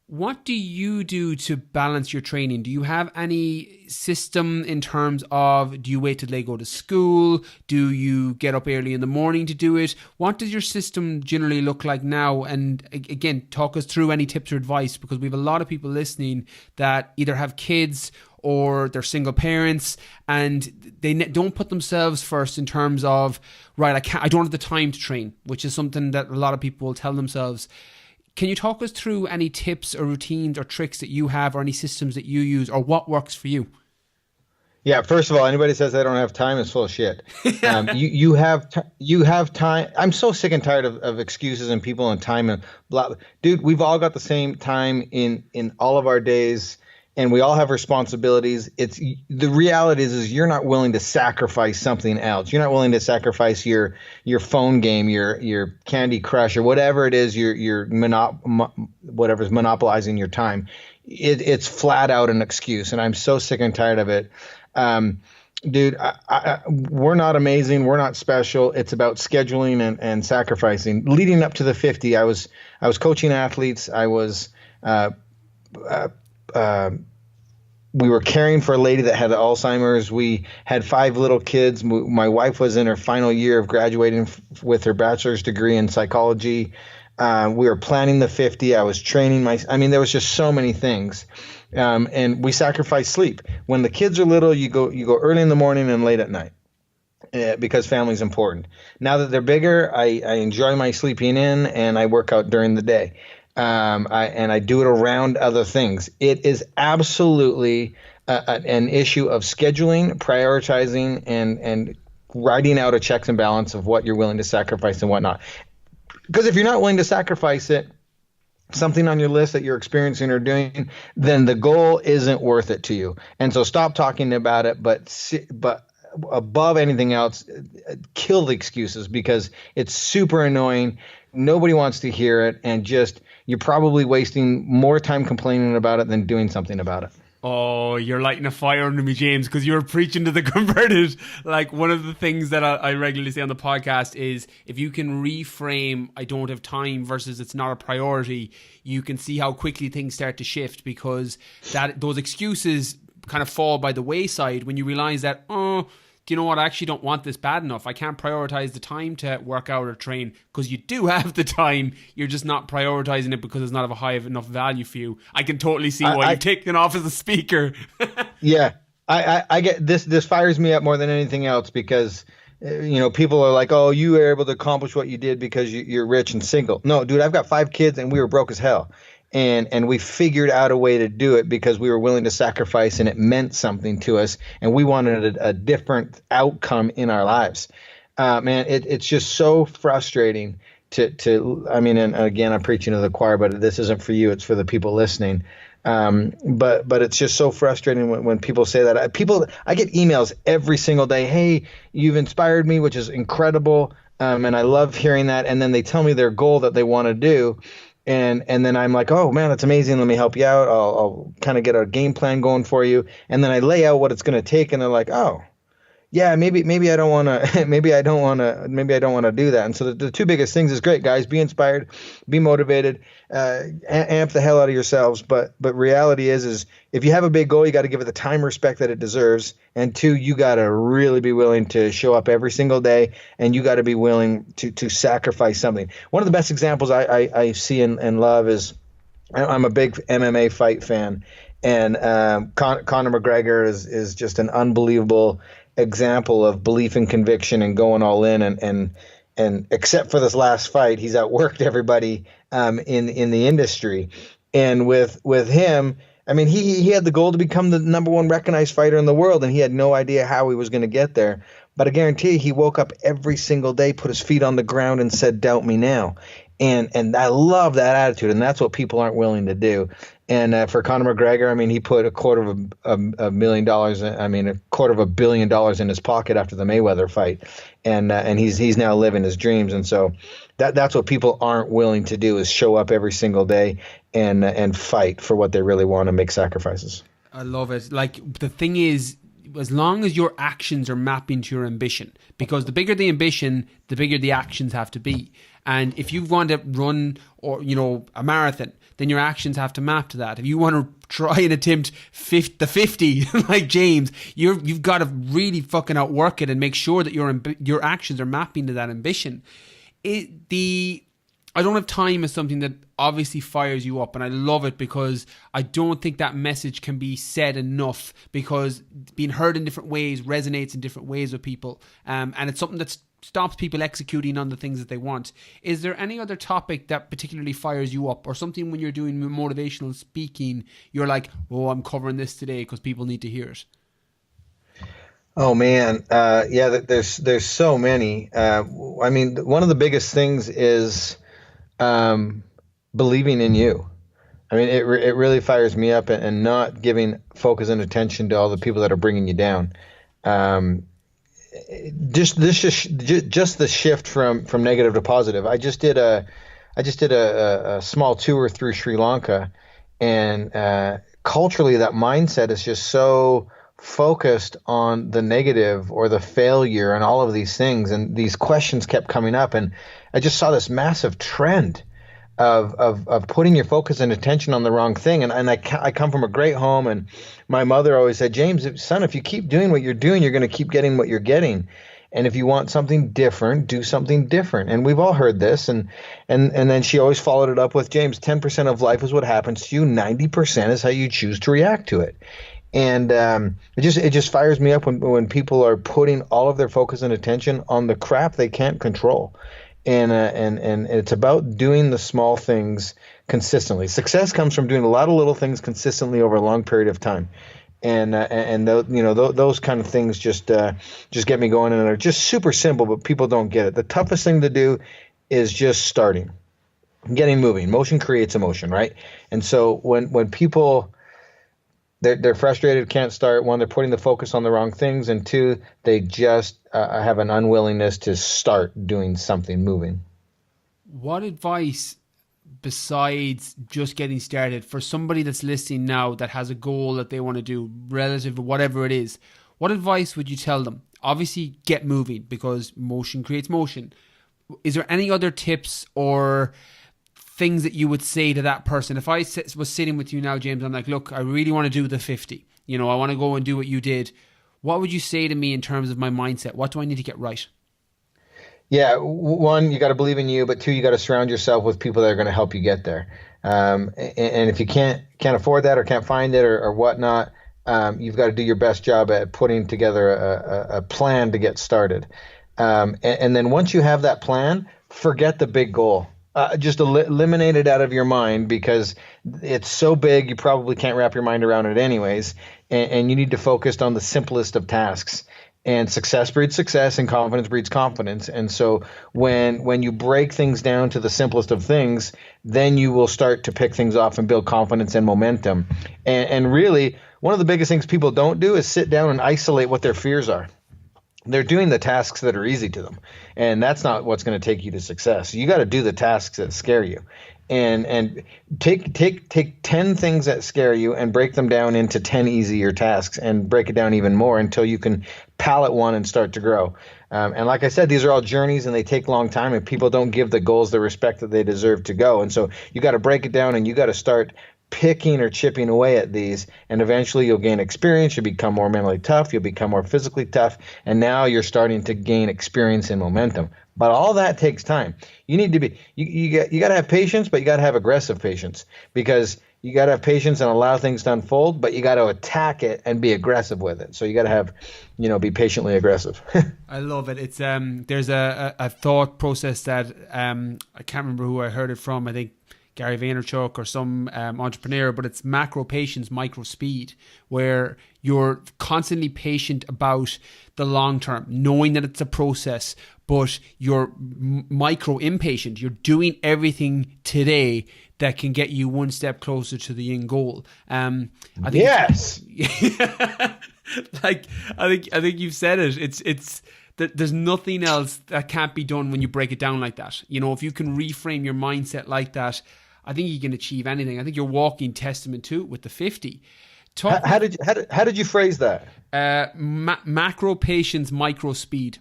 what do you do to balance your training? Do you have any system in terms of, do you wait till they go to school? Do you get up early in the morning to do it? What does your system generally look like now? And again, talk us through any tips or advice, because we have a lot of people listening that either have kids or they're single parents, and they don't put themselves first in terms of, right, I don't have the time to train, which is something that a lot of people will tell themselves. Can you talk us through any tips or routines or tricks that you have, or any systems that you use, or what works for you? Yeah, first of all, anybody says I don't have time is full of shit. You have time. I'm so sick and tired of excuses and people and time and blah. Dude, we've all got the same time in all of our days, and we all have responsibilities. It's the reality is you're not willing to sacrifice something else. You're not willing to sacrifice your phone game, your Candy Crush, or whatever it is. Whatever's monopolizing your time. It's flat out an excuse, and I'm so sick and tired of it. Dude, we're not amazing. We're not special. It's about scheduling and sacrificing. Leading up to the 50, I was coaching athletes. I was we were caring for a lady that had Alzheimer's. We had 5 little kids. My wife was in her final year of graduating with her bachelor's degree in psychology. We were planning the 50. I was training there was just so many things. And we sacrificed sleep. When the kids are little, you go early in the morning and late at night, because family's important. Now that they're bigger, I enjoy my sleeping in, and I work out during the day. I do it around other things. It is absolutely an issue of scheduling, prioritizing, and writing out a checks and balance of what you're willing to sacrifice and whatnot. Because if you're not willing to sacrifice it, something on your list that you're experiencing or doing, then the goal isn't worth it to you. And so stop talking about it, but above anything else, kill the excuses, because it's super annoying. Nobody wants to hear it, and just you're probably wasting more time complaining about it than doing something about it. Oh, you're lighting a fire under me, James, because you're preaching to the converted. Like, one of the things that I regularly say on the podcast is, if you can reframe "I don't have time" versus "it's not a priority," you can see how quickly things start to shift, because those excuses kind of fall by the wayside when you realize that, do you know what, I actually don't want this bad enough. I can't prioritize the time to work out or train, because you do have the time. You're just not prioritizing it because it's not of a high enough value for you. I can totally see why you've taken off as a speaker. Yeah, I get this. This fires me up more than anything else, because people are like, oh, you were able to accomplish what you did because you're rich and single. No, dude, I've got 5 kids and we were broke as hell. And we figured out a way to do it because we were willing to sacrifice, and it meant something to us, and we wanted a different outcome in our lives. Man, it's just so frustrating and again, I'm preaching to the choir, but this isn't for you, it's for the people listening. But it's just so frustrating when people say that. I get emails every single day. Hey, you've inspired me, which is incredible. And I love hearing that. And then they tell me their goal that they want to do. And then I'm like, oh man, that's amazing. Let me help you out. I'll kind of get a game plan going for you. And then I lay out what it's going to take. And they're like, oh, yeah, maybe I don't want to, maybe I don't want to, maybe I don't want to do that. And so the two biggest things is great, guys, be inspired, be motivated, amp the hell out of yourselves. But reality is if you have a big goal, you got to give it the time, respect that it deserves. And two, you got to really be willing to show up every single day, and you got to be willing to sacrifice something. One of the best examples I see and love is, I'm a big MMA fight fan, and Conor McGregor is just an unbelievable example of belief and conviction and going all in, and except for this last fight, he's outworked everybody in the industry. And with him, I mean, he had the goal to become the number one recognized fighter in the world, and he had no idea how he was going to get there. But I guarantee you, he woke up every single day, put his feet on the ground, and said, "Doubt me now." And I love that attitude, and that's what people aren't willing to do. And for Conor McGregor, I mean, he put $250 million, $250 million in his pocket after the Mayweather fight, and he's now living his dreams. And so that's what people aren't willing to do, is show up every single day and fight for what they really want and make sacrifices. I love it. Like, the thing is, as long as your actions are mapping to your ambition, because the bigger the ambition, the bigger the actions have to be. And if you want to run a marathon, then your actions have to map to that. If you want to try and attempt the 50 like James, you've got to really fucking outwork it and make sure that your actions are mapping to that ambition. I don't have time is something that obviously fires you up, and I love it because I don't think that message can be said enough, because being heard in different ways resonates in different ways with people, and it's something that stops people executing on the things that they want. Is there any other topic that particularly fires you up, or something when you're doing motivational speaking you're like, oh, I'm covering this today because people need to hear it? Oh man, yeah. There's so many. I mean, one of the biggest things is believing in you. I mean, it really fires me up, and not giving focus and attention to all the people that are bringing you down. Just the shift from negative to positive. I just did a small tour through Sri Lanka, and culturally that mindset is just so focused on the negative or the failure and all of these things, and these questions kept coming up, and I just saw this massive trend of putting your focus and attention on the wrong thing. And I come from a great home, and my mother always said, James, son, if you keep doing what you're doing, you're going to keep getting what you're getting. And if you want something different, do something different. And we've all heard this. And then she always followed it up with, James, 10% of life is what happens to you. 90% is how you choose to react to it. And it just fires me up when people are putting all of their focus and attention on the crap they can't control. And it's about doing the small things consistently. Success comes from doing a lot of little things consistently over a long period of time. And those kind of things just get me going, and they're just super simple, but people don't get it. The toughest thing to do is just starting, getting moving. Motion creates emotion, right? And so when people they're frustrated, can't start, one, they're putting the focus on the wrong things, and two, they just have an unwillingness to start doing something, moving. What advice, besides just getting started, for somebody that's listening now that has a goal that they want to do, relative to whatever it is, what advice would you tell them? Obviously, get moving, because motion creates motion. Is there any other tips or things that you would say to that person? If I was sitting with you now, James, I'm like, look, I really want to do the 50. I want to go and do what you did. What would you say to me in terms of my mindset? What do I need to get right? Yeah, one, you got to believe in you, but two, you got to surround yourself with people that are going to help you get there. And if you can't afford that or can't find it or whatnot, you've got to do your best job at putting together a plan to get started. And then once you have that plan, forget the big goal. Just eliminate it out of your mind, because it's so big you probably can't wrap your mind around it anyways, and you need to focus on the simplest of tasks. And success breeds success, and confidence breeds confidence. And so when you break things down to the simplest of things, then you will start to pick things off and build confidence and momentum. And really, one of the biggest things people don't do is sit down and isolate what their fears are. They're doing the tasks that are easy to them, and that's not what's going to take you to success. You got to do the tasks that scare you. and take 10 things that scare you and break them down into 10 easier tasks, and break it down even more until you can palette one and start to grow. And like I said, these are all journeys and they take a long time, and people don't give the goals the respect that they deserve to go. And so you got to break it down, and you got to start picking or chipping away at these, and eventually you'll gain experience. You'll become more mentally tough. You'll become more physically tough. And now you're starting to gain experience and momentum. But all that takes time. You need to be, you got to have patience, but you got to have aggressive patience, because you got to have patience and allow things to unfold, but you got to attack it and be aggressive with it. So you got to have, be patiently aggressive. I love it. It's there's a thought process that I can't remember who I heard it from. I think Gary Vaynerchuk or some entrepreneur, but it's macro patience, micro speed, where you're constantly patient about the long term, knowing that it's a process, but you're micro impatient. You're doing everything today that can get you one step closer to the end goal. I think yes. I think you've said it. It's there's nothing else that can't be done when you break it down like that. If you can reframe your mindset like that, I think you can achieve anything. I think you're walking testament to it with the 50. How did you phrase that? Macro patience, micro speed.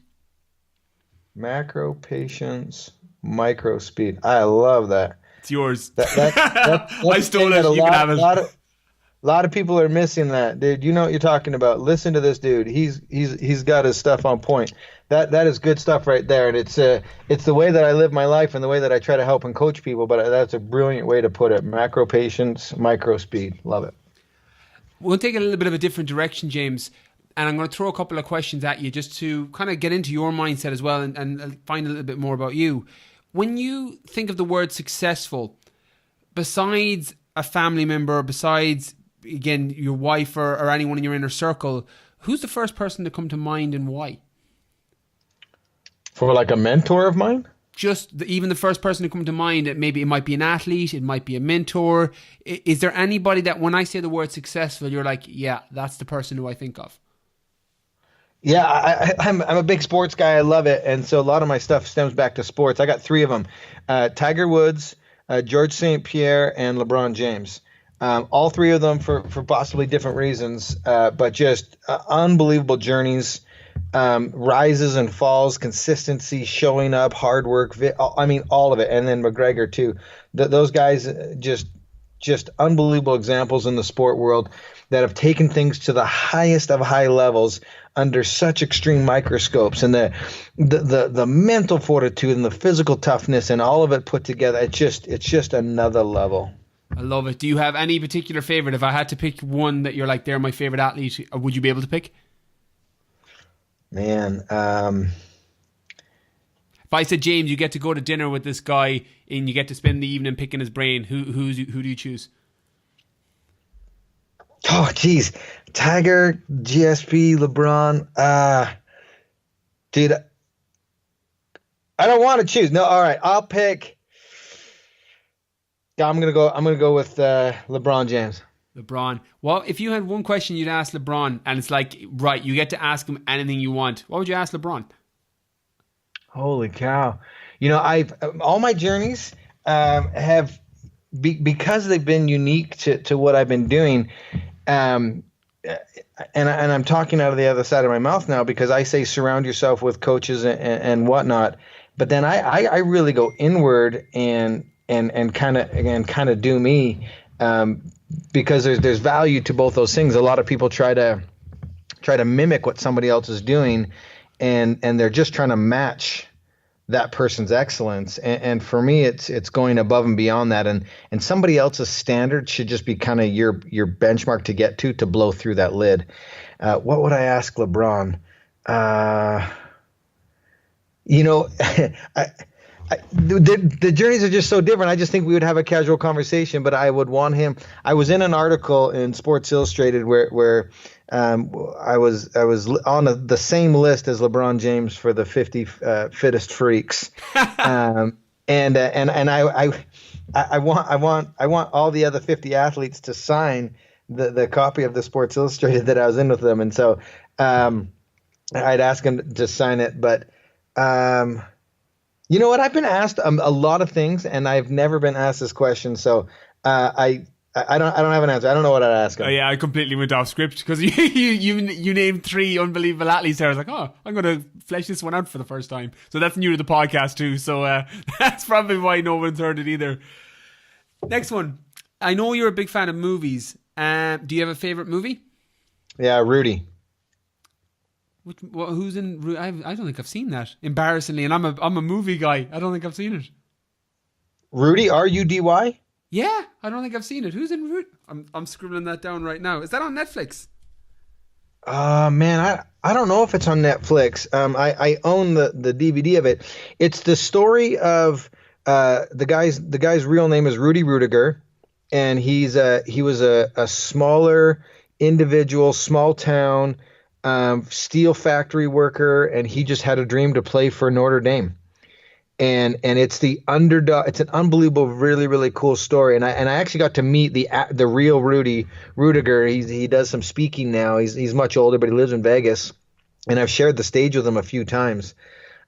Macro patience, micro speed. I love that. It's yours. I stole it. You can have it. A lot of people are missing that, dude. You know what you're talking about. Listen to this dude. He's got his stuff on point. That is good stuff right there. And it's the way that I live my life and the way that I try to help and coach people. But that's a brilliant way to put it. Macro patience, micro speed. Love it. We'll take a little bit of a different direction, James. And I'm going to throw a couple of questions at you just to kind of get into your mindset as well and find a little bit more about you. When you think of the word successful, besides a family member, besides, again, your wife or anyone in your inner circle, who's the first person to come to mind and why? For like a mentor of mine? Even the first person to come to mind, maybe it might be an athlete, it might be a mentor. Is there anybody that when I say the word successful, you're like, yeah, that's the person who I think of? Yeah, I'm a big sports guy. I love it. And so a lot of my stuff stems back to sports. I got 3 of them. Tiger Woods, George St. Pierre, and LeBron James. All 3 of them for possibly different reasons, but just unbelievable journeys, rises and falls, consistency, showing up, hard work. All of it. And then McGregor too. Those guys just unbelievable examples in the sport world that have taken things to the highest of high levels under such extreme microscopes, and the mental fortitude and the physical toughness and all of it put together. It's just another level. I love it. Do you have any particular favorite? If I had to pick one that you're like, they're my favorite athlete, would you be able to pick? Man, if I said, James, you get to go to dinner with this guy and you get to spend the evening picking his brain, who do you choose? Oh, geez. Tiger, GSP, LeBron. Dude, I don't want to choose. No, all right. I'll pick. Yeah, I'm gonna go with LeBron James. LeBron. Well, if you had one question you'd ask LeBron, and it's like, right, you get to ask him anything you want, what would you ask LeBron? Holy cow. I've all my journeys have because they've been unique to what I've been doing. And I'm talking out of the other side of my mouth now, because I say surround yourself with coaches and whatnot. But then I really go inward and kind of do me, because there's value to both those things. A lot of people try to mimic what somebody else is doing, and they're just trying to match that person's excellence. And for me, it's going above and beyond that. And somebody else's standard should just be kind of your benchmark to get to blow through that lid. What would I ask LeBron? The journeys are just so different. I just think we would have a casual conversation, but I would want him. I was in an article in Sports Illustrated where I was on the same list as LeBron James for the 50 fittest freaks, and I want all the other 50 athletes to sign the copy of the Sports Illustrated that I was in with them, and so I'd ask him to sign it, but You know what? I've been asked a lot of things, and I've never been asked this question. So I don't have an answer. I don't know what I'd ask him. Oh yeah, I completely went off script because you named 3 unbelievable athletes there. I was like, oh, I'm going to flesh this one out for the first time. So that's new to the podcast too. So that's probably why no one's heard it either. Next one. I know you're a big fan of movies. Do you have a favorite movie? Yeah, Rudy. Who's in? I don't think I've seen that. Embarrassingly, and I'm a movie guy. I don't think I've seen it. Rudy, Rudy? Yeah, I don't think I've seen it. Who's in Rudy? I'm scribbling that down right now. Is that on Netflix? Man, I don't know if it's on Netflix. I own the DVD of it. It's the story of the guy's real name is Rudy Rudiger, and he was a smaller individual, small town steel factory worker, and he just had a dream to play for Notre Dame. And it's the underdog. It's an unbelievable, really, really cool story. And I actually got to meet the real Rudy Rudiger. He does some speaking now. He's much older, but he lives in Vegas. And I've shared the stage with him a few times.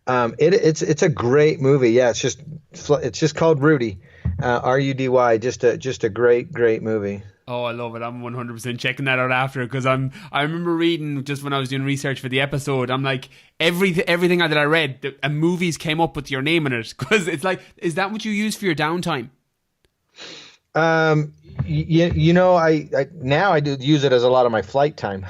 It's a great movie. Yeah, it's just called Rudy, Rudy. Just a great movie. Oh, I love it. I'm 100% checking that out after, because I remember reading just when I was doing research for the episode, I'm like, everything that I read, movies came up with your name in it, because it's like, is that what you use for your downtime? You know, I now I do use it as a lot of my flight time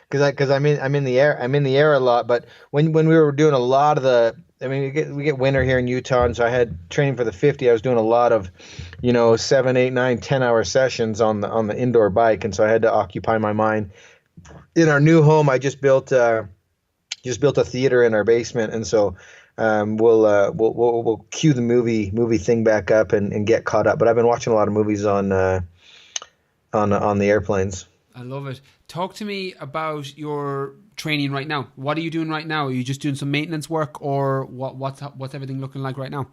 because I'm in the air a lot. But when we were doing a lot of we get winter here in Utah, and so I had training for the 50. I was doing a lot of 7, 8, 9, 10-hour sessions on the indoor bike, and so I had to occupy my mind. In our new home, I just built a theater in our basement, and so we'll cue the movie thing back up and get caught up. But I've been watching a lot of movies on the airplanes. I love it. Talk to me about your training right now. What are you doing right now? Are you just doing some maintenance work, or what's everything looking like right now?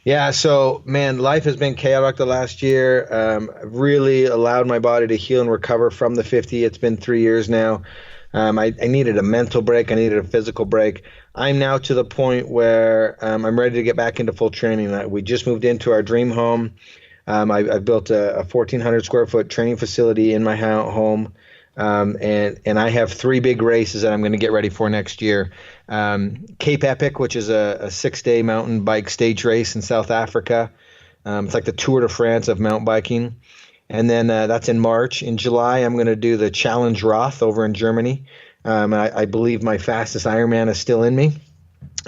Yeah, so man, life has been chaotic the last year. I've really allowed my body to heal and recover from the 50. It's been 3 years now. I needed a mental break. I needed a physical break. I'm now to the point where I'm ready to get back into full training. We just moved into our dream home. I've built a 1,400 square foot training facility in my home. And I have 3 big races that I'm going to get ready for next year. Cape Epic, which is a 6-day mountain bike stage race in South Africa. It's like the Tour de France of mountain biking. And then that's in March. In July, I'm going to do the Challenge Roth over in Germany. I believe my fastest Ironman is still in me.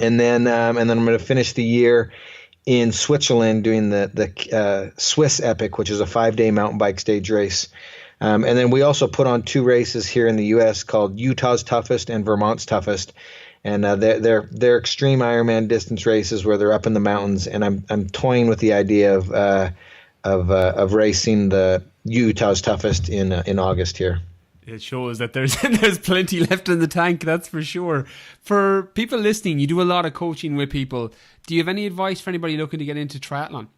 And then I'm going to finish the year in Switzerland doing the Swiss Epic, which is a 5-day mountain bike stage race. And then we also put on 2 races here in the U.S. called Utah's Toughest and Vermont's Toughest. And they're extreme Ironman distance races where they're up in the mountains. And I'm toying with the idea of racing the Utah's Toughest in August here. It shows that there's plenty left in the tank, that's for sure. For people listening, you do a lot of coaching with people. Do you have any advice for anybody looking to get into triathlon?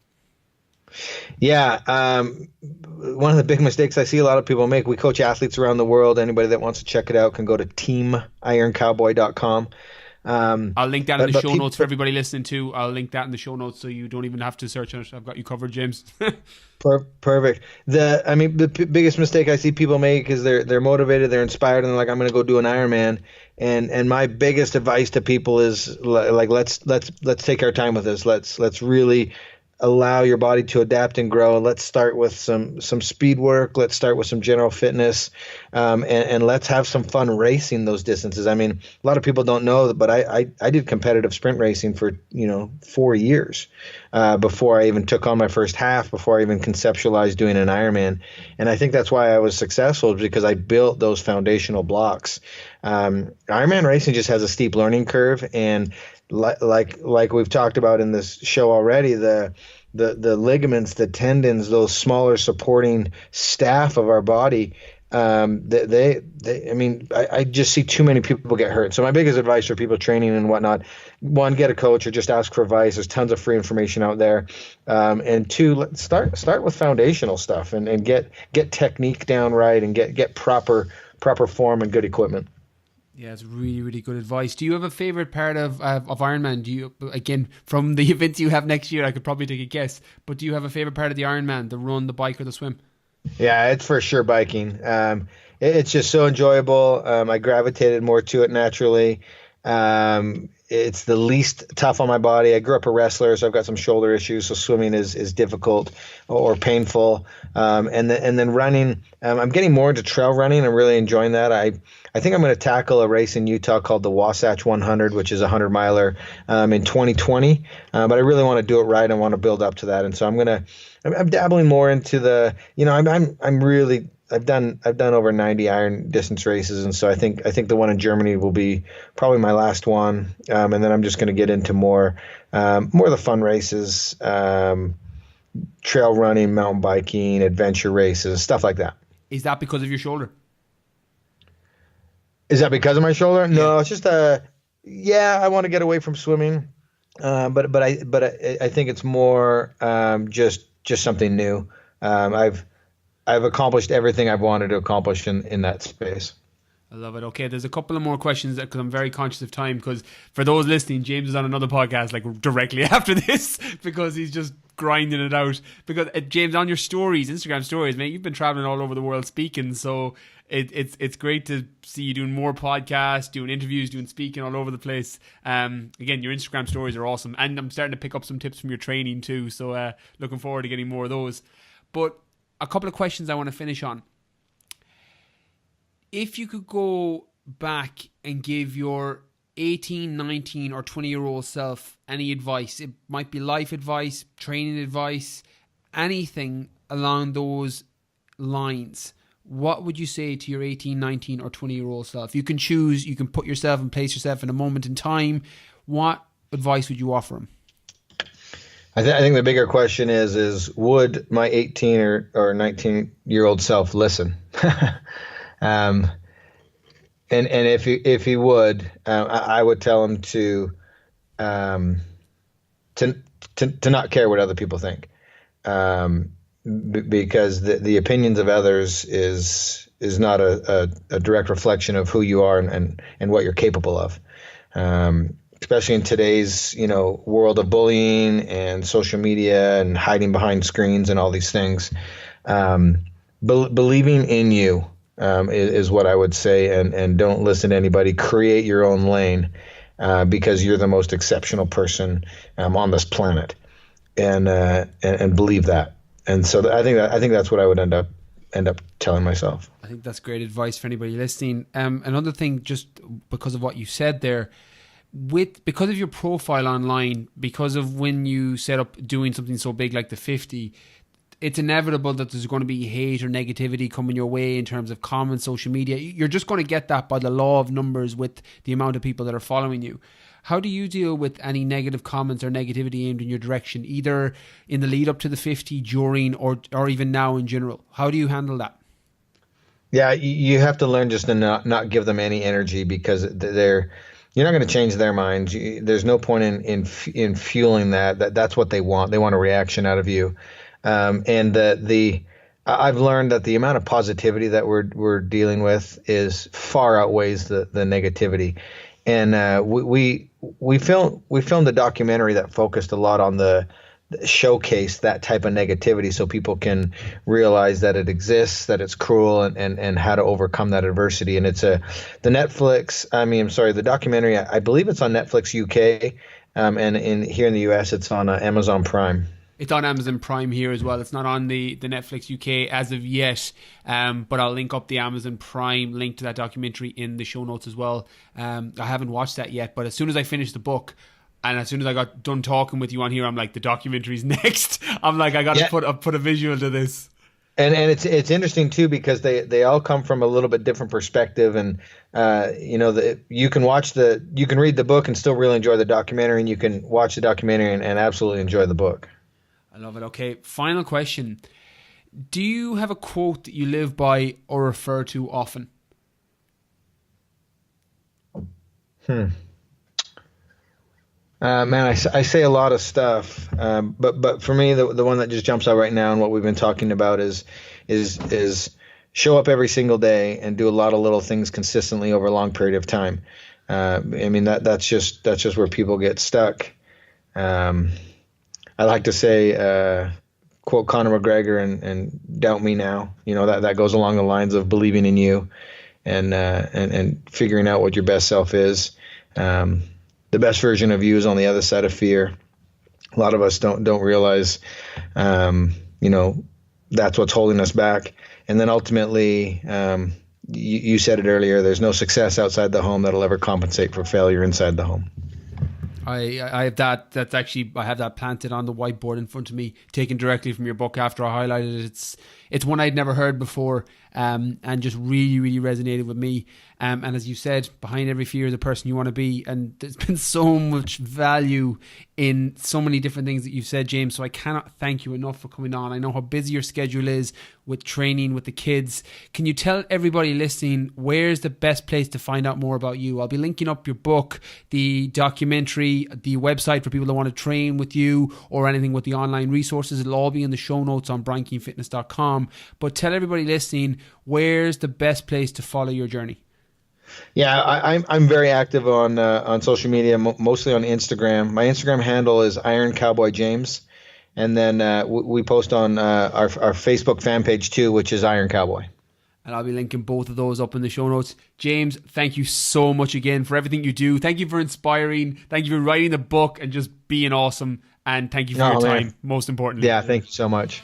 Yeah, one of the big mistakes I see a lot of people make, we coach athletes around the world. Anybody that wants to check it out can go to teamironcowboy.com. I'll link that in the show notes for everybody listening too. I'll link that in the show notes so you don't even have to search on it. I've got you covered, James. Perfect. The biggest mistake I see people make is they're motivated, they're inspired, and they're like, I'm going to go do an Ironman. And my biggest advice to people is like, let's take our time with this. Let's really allow your body to adapt and grow. Let's start with some speed work. Let's start with some general fitness, and let's have some fun racing those distances. I mean, a lot of people don't know, but I did competitive sprint racing for 4 years before I even took on my first half, before I even conceptualized doing an Ironman. And I think that's why I was successful, because I built those foundational blocks. Ironman racing just has a steep learning curve, and like we've talked about in this show already, the ligaments, the tendons, those smaller supporting staff of our body, I just see too many people get hurt. So my biggest advice for people training and whatnot, 1, get a coach or just ask for advice. There's tons of free information out there. And 2, let's start with foundational stuff and get technique down right and get proper form and good equipment. Yeah, it's really, really good advice. Do you have a favorite part of Ironman? Do you, again, from the events you have next year, I could probably take a guess, but do you have a favorite part of the Ironman, the run, the bike, or the swim? Yeah, it's for sure biking. It's just so enjoyable. I gravitated more to it naturally. It's the least tough on my body. I grew up a wrestler, so I've got some shoulder issues, so swimming is difficult or painful. And then running, I'm getting more into trail running. I'm really enjoying that. I think I'm going to tackle a race in Utah called the Wasatch 100, which is a 100-miler in 2020. But I really want to do it right. I want to build up to that, and so I'm dabbling more into the, I've done over 90 iron distance races, and so I think the one in Germany will be probably my last one, and then I'm just going to get into more of the fun races, trail running, mountain biking, adventure races, stuff like that. Is that because of your shoulder? Is that because of my shoulder? No, it's just I want to get away from swimming, but I think it's more just something new. I've accomplished everything I've wanted to accomplish in that space. I love it. Okay, there's a couple of more questions because I'm very conscious of time, because for those listening, James is on another podcast like directly after this because he's just grinding it out. Because James, on your stories, Instagram stories, mate, you've been traveling all over the world speaking, so it's great to see you doing more podcasts, doing interviews, doing speaking all over the place. Again, your Instagram stories are awesome, and I'm starting to pick up some tips from your training too, so looking forward to getting more of those. But a couple of questions I want to finish on. If you could go back and give your 18, 19 or 20-year-old self any advice, it might be life advice, training advice, anything along those lines, what would you say to your 18, 19 or 20-year-old self? You can choose, you can put yourself and place yourself in a moment in time. What advice would you offer him? I think the bigger question is would my 18 or 19-year-old self listen? And if he would, I would tell him to not care what other people think, because the opinions of others is not a direct reflection of who you are and what you're capable of. Especially in today's, world of bullying and social media and hiding behind screens and all these things. Believing in you is what I would say, and don't listen to anybody. Create your own lane because you're the most exceptional person on this planet, and believe that. And so I think that's what I would end up telling myself. I think that's great advice for anybody listening. Another thing, just because of what you said there, because of your profile online, because of when you set up doing something so big like the 50, it's inevitable that there's going to be hate or negativity coming your way in terms of comments, social media. You're just going to get that by the law of numbers with the amount of people that are following you. How do you deal with any negative comments or negativity aimed in your direction, either in the lead up to the 50, during, or even now in general? How do you handle that? Yeah, you have to learn just to not give them any energy, because you're not going to change their minds. There's no point in fueling that. That's what they want. They want a reaction out of you. And I've learned that the amount of positivity that we're dealing with is far outweighs the negativity. And we filmed a documentary that focused a lot on the showcase that type of negativity, so people can realize that it exists, that it's cruel, and how to overcome that adversity. And it's the documentary, I believe it's on Netflix UK, and here in the US it's on Amazon Prime. It's on Amazon Prime here as well. It's not on the Netflix UK as of yet, but I'll link up the Amazon Prime link to that documentary in the show notes as well. I haven't watched that yet, but as soon as I finish the book, and as soon as I got done talking with you on here, I'm like, the documentary's next. I'm like, I got to put a visual to this. And it's interesting too, because they all come from a little bit different perspective, and you can read the book and still really enjoy the documentary, and you can watch the documentary and absolutely enjoy the book. I love it. Okay, final question. Do you have a quote that you live by or refer to often? Man, I say a lot of stuff, but for me, the one that just jumps out right now and what we've been talking about is show up every single day and do a lot of little things consistently over a long period of time. I mean, that's just where people get stuck. I like to say, quote Conor McGregor and doubt me now. You know, that goes along the lines of believing in you and figuring out what your best self is. The best version of you is on the other side of fear. A lot of us don't realize, you know, that's what's holding us back. And then ultimately, you said it earlier, there's no success outside the home that'll ever compensate for failure inside the home. I have that. That's actually, I have that planted on the whiteboard in front of me, taken directly from your book after I highlighted it. It's one I'd never heard before, and just really, really resonated with me. And as you said, behind every fear is the person you want to be. And there's been so much value in so many different things that you've said, James. So I cannot thank you enough for coming on. I know how busy your schedule is with training with the kids. Can you tell everybody listening where's the best place to find out more about you? I'll be linking up your book, the documentary, the website for people that want to train with you, or anything with the online resources. It'll all be in the show notes on briankeenefitness.com. But tell everybody listening, where's the best place to follow your journey? Yeah, I'm very active on social media, mostly on Instagram. My Instagram handle is Iron Cowboy James, and then we post on our Facebook fan page too, which is Iron Cowboy. And I'll be linking both of those up in the show notes. James, thank you so much again for everything you do. Thank you for inspiring. Thank you for writing the book and just being awesome. And thank you for your time, most importantly. Yeah, thank you so much.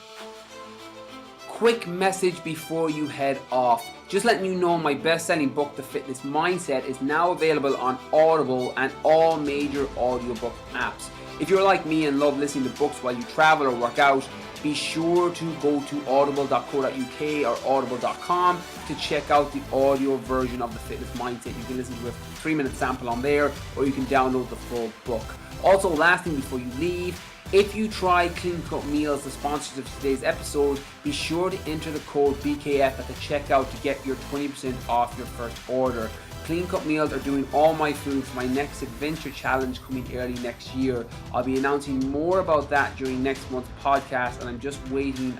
Quick message before you head off. Just letting you know my best-selling book, The Fitness Mindset, is now available on Audible and all major audiobook apps. If you're like me and love listening to books while you travel or work out, be sure to go to audible.co.uk or audible.com to check out the audio version of The Fitness Mindset. You can listen to a 3-minute sample on there, or you can download the full book. Also, last thing before you leave, if you try Clean Cut Meals, the sponsors of today's episode, be sure to enter the code BKF at the checkout to get your 20% off your first order. Clean Cut Meals are doing all my foods for my next adventure challenge coming early next year. I'll be announcing more about that during next month's podcast, and I'm just waiting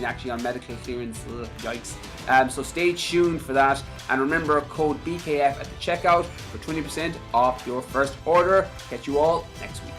actually on medical clearance. Yikes. So stay tuned for that, and remember, code BKF at the checkout for 20% off your first order. Catch you all next week.